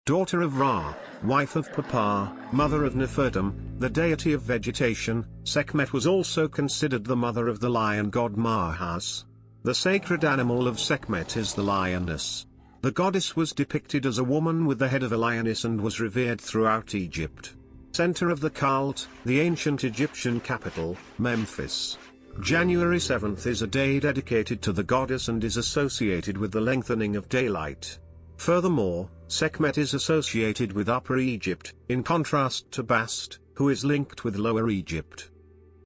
daughter of Ra, wife of Ptah, mother of Nefertum, the deity of vegetation. Sekhmet was also considered the mother of the lion god Maahes. The sacred animal of Sekhmet is the lioness. The goddess was depicted as a woman with the head of a lioness and was revered throughout Egypt. Center of the cult, the ancient Egyptian capital, Memphis. January 7th is a day dedicated to the goddess and is associated with the lengthening of daylight. Furthermore, Sekhmet is associated with Upper Egypt, in contrast to Bast, who is linked with Lower Egypt.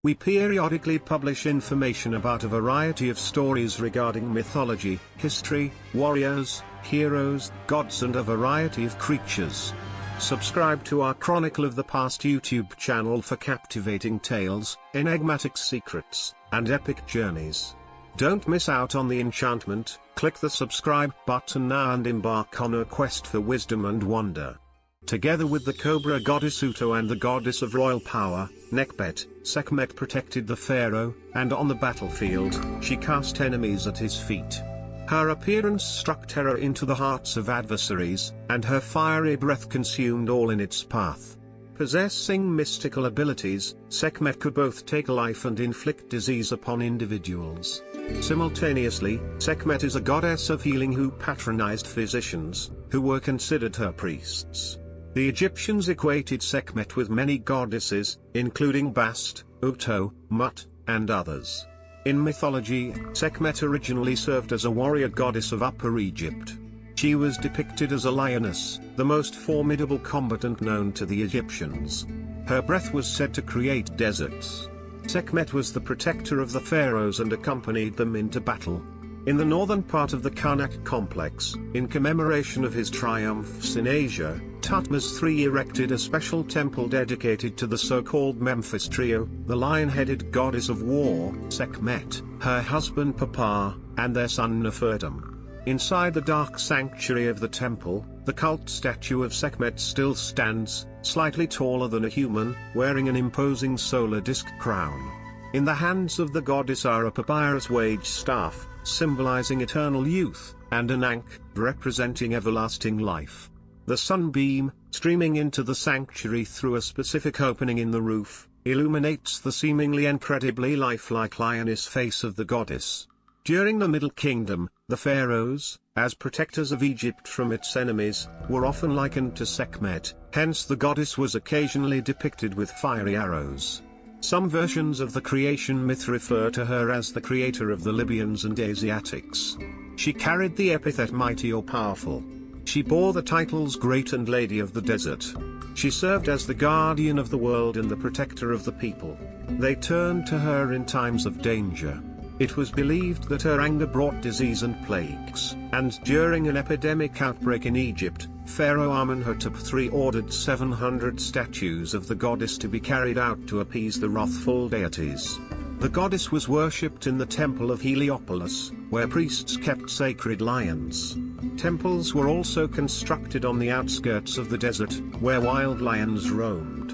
We periodically publish information about a variety of stories regarding mythology, history, warriors, heroes, gods and a variety of creatures. Subscribe to our Chronicle of the Past YouTube channel for captivating tales, enigmatic secrets, and epic journeys. Don't miss out on the enchantment. Click the subscribe button now and embark on a quest for wisdom and wonder. Together with the cobra goddess Uto and the goddess of royal power, Nekhbet, Sekhmet protected the pharaoh, and on the battlefield, she cast enemies at his feet. Her appearance struck terror into the hearts of adversaries, and her fiery breath consumed all in its path. Possessing mystical abilities, Sekhmet could both take life and inflict disease upon individuals. Simultaneously, Sekhmet is a goddess of healing who patronized physicians, who were considered her priests. The Egyptians equated Sekhmet with many goddesses, including Bast, Uto, Mut, and others. In mythology, Sekhmet originally served as a warrior goddess of Upper Egypt. She was depicted as a lioness, the most formidable combatant known to the Egyptians. Her breath was said to create deserts. Sekhmet was the protector of the pharaohs and accompanied them into battle. In the northern part of the Karnak complex, in commemoration of his triumphs in Asia, Thutmose III erected a special temple dedicated to the so-called Memphis trio, the lion-headed goddess of war, Sekhmet, her husband Ptah, and their son Nefertum. Inside the dark sanctuary of the temple, the cult statue of Sekhmet still stands, slightly taller than a human, wearing an imposing solar disk crown. In the hands of the goddess are a papyrus wage staff, symbolizing eternal youth, and an ankh, representing everlasting life. The sunbeam, streaming into the sanctuary through a specific opening in the roof, illuminates the seemingly incredibly lifelike lioness face of the goddess. During the Middle Kingdom, the pharaohs, as protectors of Egypt from its enemies, were often likened to Sekhmet, hence the goddess was occasionally depicted with fiery arrows. Some versions of the creation myth refer to her as the creator of the Libyans and Asiatics. She carried the epithet mighty or powerful. She bore the titles Great and Lady of the Desert. She served as the guardian of the world and the protector of the people. They turned to her in times of danger. It was believed that her anger brought disease and plagues, and during an epidemic outbreak in Egypt, Pharaoh Amenhotep III ordered 700 statues of the goddess to be carried out to appease the wrathful deities. The goddess was worshipped in the temple of Heliopolis, where priests kept sacred lions. Temples were also constructed on the outskirts of the desert, where wild lions roamed.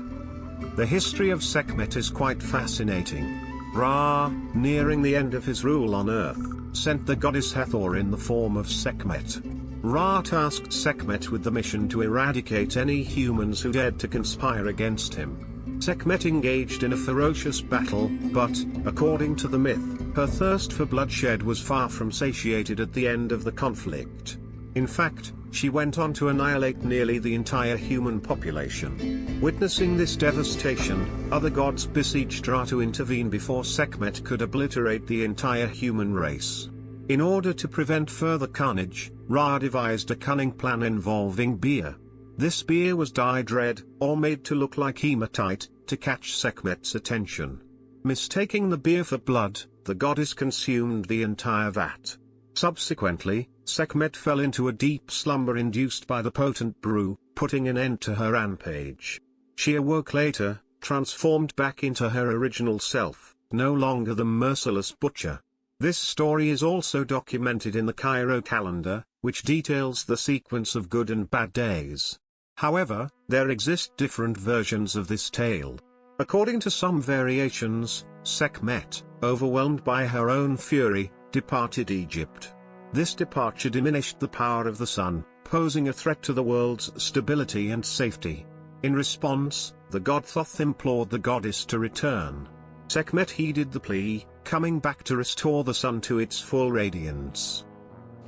The history of Sekhmet is quite fascinating. Ra, nearing the end of his rule on earth, sent the goddess Hathor in the form of Sekhmet. Ra tasked Sekhmet with the mission to eradicate any humans who dared to conspire against him. Sekhmet engaged in a ferocious battle, but, according to the myth, her thirst for bloodshed was far from satiated at the end of the conflict. In fact, she went on to annihilate nearly the entire human population. Witnessing this devastation, other gods besieged Ra to intervene before Sekhmet could obliterate the entire human race. In order to prevent further carnage, Ra devised a cunning plan involving beer. This beer was dyed red, or made to look like hematite, to catch Sekhmet's attention. Mistaking the beer for blood, the goddess consumed the entire vat. Subsequently, Sekhmet fell into a deep slumber induced by the potent brew, putting an end to her rampage. She awoke later, transformed back into her original self, no longer the merciless butcher. This story is also documented in the Cairo calendar, which details the sequence of good and bad days. However, there exist different versions of this tale. According to some variations, Sekhmet, overwhelmed by her own fury, departed Egypt. This departure diminished the power of the sun, posing a threat to the world's stability and safety. In response, the god Thoth implored the goddess to return. Sekhmet heeded the plea, coming back to restore the sun to its full radiance.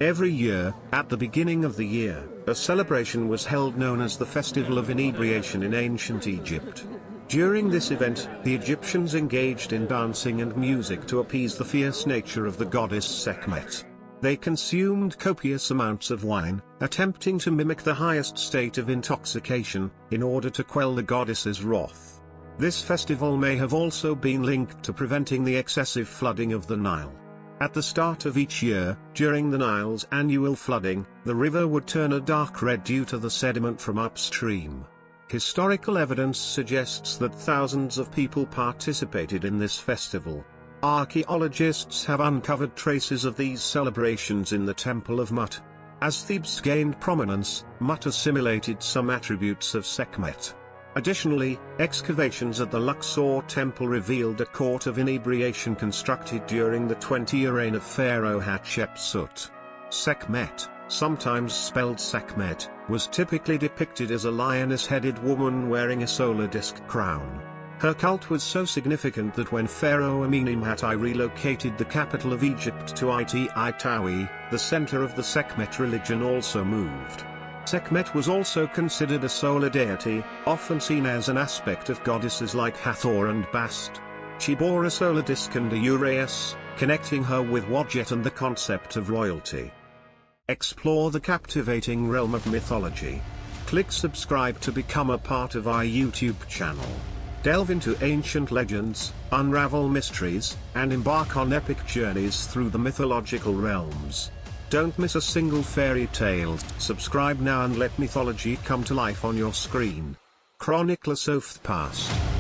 Every year, at the beginning of the year, a celebration was held known as the Festival of Inebriation in ancient Egypt. During this event, the Egyptians engaged in dancing and music to appease the fierce nature of the goddess Sekhmet. They consumed copious amounts of wine, attempting to mimic the highest state of intoxication, in order to quell the goddess's wrath. This festival may have also been linked to preventing the excessive flooding of the Nile. At the start of each year, during the Nile's annual flooding, the river would turn a dark red due to the sediment from upstream. Historical evidence suggests that thousands of people participated in this festival. Archaeologists have uncovered traces of these celebrations in the Temple of Mut. As Thebes gained prominence, Mut assimilated some attributes of Sekhmet. Additionally, excavations at the Luxor temple revealed a court of inebriation constructed during the 20-year reign of Pharaoh Hatshepsut. Sekhmet, sometimes spelled Sakhmet, was typically depicted as a lioness-headed woman wearing a solar disk crown. Her cult was so significant that when Pharaoh Amenemhat I relocated the capital of Egypt to It-Tawi, the center of the Sekhmet religion also moved. Sekhmet was also considered a solar deity, often seen as an aspect of goddesses like Hathor and Bast. She bore a solar disk and a uraeus, connecting her with Wadjet and the concept of royalty. Explore the captivating realm of mythology. Click subscribe to become a part of our YouTube channel. Delve into ancient legends, unravel mysteries, and embark on epic journeys through the mythological realms. Don't miss a single fairy tale. Subscribe now and let mythology come to life on your screen. Chronicles of the Past.